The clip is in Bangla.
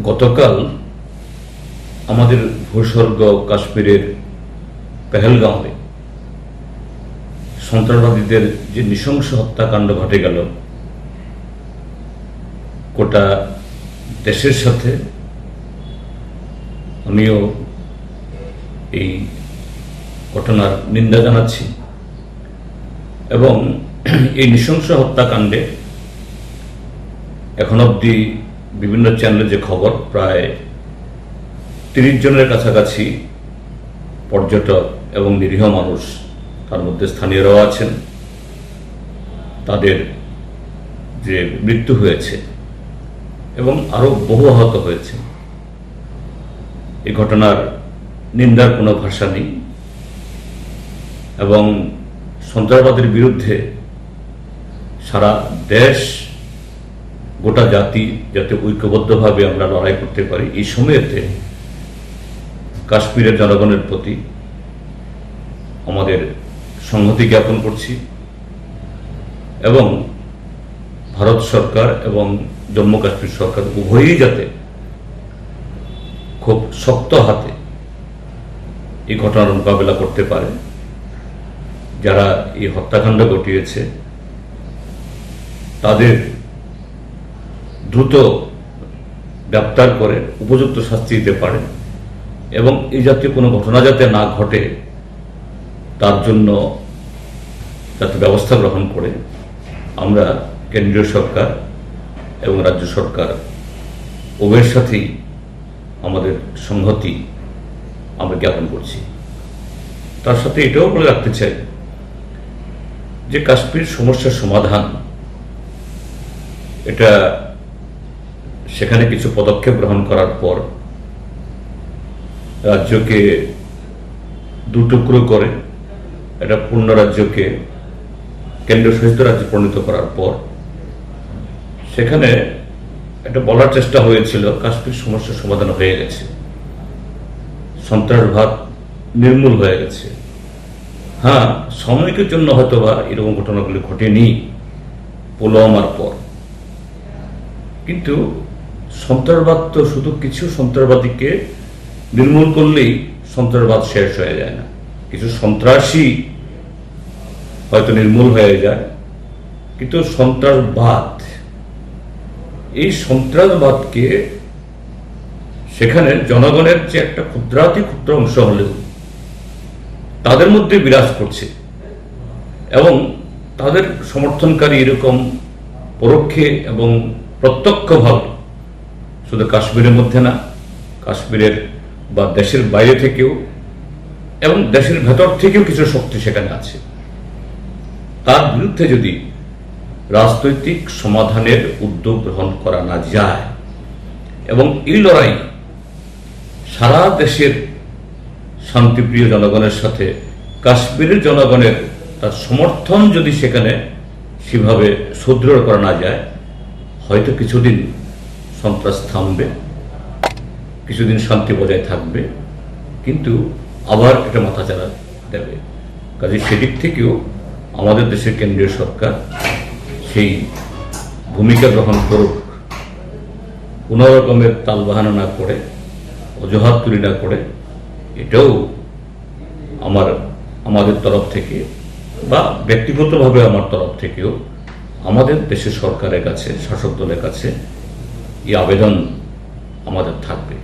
গতকাল আমাদের ভূস্বর্গ কাশ্মীরের পেহেলগাঁওয়ে সন্ত্রাসবাদীদের যে নৃশংস হত্যাকাণ্ড ঘটে গেল, গোটা দেশের সাথে আমিও এই ঘটনার নিন্দা জানাচ্ছি এবং এই নৃশংস হত্যাকাণ্ডে এখন অবধি বিভিন্ন চ্যানেলে যে খবর, প্রায় 30 জনের কাছাকাছি পর্যটক এবং নিরীহ মানুষ, তার মধ্যে স্থানীয়রাও আছেন, তাদের যে মৃত্যু হয়েছে এবং আরো বহু আহত হয়েছে। এই ঘটনার নিন্দার কোনো ভাষা নেই এবং সন্ত্রাসবাদের বিরুদ্ধে সারা দেশ, গোটা জাতি যাতে ঐক্যবদ্ধভাবে আমরা লড়াই করতে পারি, এই সময়েতে কাশ্মীরের জনগণের প্রতি আমাদের সংহতি জ্ঞাপন করছি এবং ভারত সরকার এবং জম্মু কাশ্মীর সরকার উভয়ই যাতে খুব শক্ত হাতে এই ঘটনার মোকাবেলা করতে পারে। যারা এই হত্যাকাণ্ড ঘটিয়েছে তাদের দ্রুত গ্রেপ্তার করে উপযুক্ত শাস্তি দিতে পারে এবং এই জাতীয় কোনো ঘটনা যাতে না ঘটে তার জন্য যাতে ব্যবস্থা গ্রহণ করে আমরা কেন্দ্রীয় সরকার এবং রাজ্য সরকার উভয়ের সাথেই আমাদের সংহতি আমরা জ্ঞাপন করছি। তার সাথে এটাও বলে রাখতে চাই যে কাশ্মীর সমস্যার সমাধান, এটা সেখানে কিছু পদক্ষেপ গ্রহণ করার পর রাজ্যকে দুটুকরো করে এটা পূর্ণ রাজ্যকে কেন্দ্রশাসিত রাজ্যে পরিণত করার পর সেখানে এটা বলার চেষ্টা হয়েছিল কাশ্মীর সমস্যার সমাধান হয়ে গেছে, সন্ত্রাসবাদ নির্মূল হয়ে গেছে। হ্যাঁ, সাময়িকের জন্য হয়তোবা এরকম ঘটনাগুলি ঘটেনি পুলওয়ামার পর, কিন্তু সন্ত্রাসবাদ তো শুধু কিছু সন্ত্রাসবাদীকে নির্মূল করলেই সন্ত্রাসবাদ শেষ হয়ে যায় না। কিছু সন্ত্রাসী হয়তো নির্মূল হয়ে যায়, কিন্তু সন্ত্রাসবাদ, এই সন্ত্রাসবাদকে সেখানে জনগণের যে একটা ক্ষুদ্রাতি ক্ষুদ্র অংশ হলেও তাদের মধ্যে বিরাজ করছে এবং তাদের সমর্থনকারী এরকম পরোক্ষে এবং প্রত্যক্ষভাবে শুধু কাশ্মীরের মধ্যে না, কাশ্মীরের বা দেশের বাইরে থেকেও এবং দেশের ভেতর থেকেও কিছু শক্তি সেখানে আছে। তার বিরুদ্ধে যদি রাজনৈতিক সমাধানের উদ্যোগ গ্রহণ করা না যায় এবং এই লড়াই সারা দেশের শান্তিপ্রিয় জনগণের সাথে কাশ্মীরের জনগণের তার সমর্থন যদি সেখানে সেভাবে সুদৃঢ় করা না যায়, হয়তো কিছুদিন সন্ত্রাস থামবে, কিছুদিন শান্তি বজায় থাকবে, কিন্তু আবার এটা মাথাচাড়া দেবে। কাজে সেদিক থেকেও আমাদের দেশের কেন্দ্রীয় সরকার সেই ভূমিকা গ্রহণ করুক, কোনো রকমের তালবাহানা না করে, অজুহাত তুলি না করে। এটাও আমাদের তরফ থেকে বা ব্যক্তিগতভাবে আমার তরফ থেকেও আমাদের দেশের সরকারের কাছে, শাসক দলের কাছে এই আবেদন আমাদের থাকবে।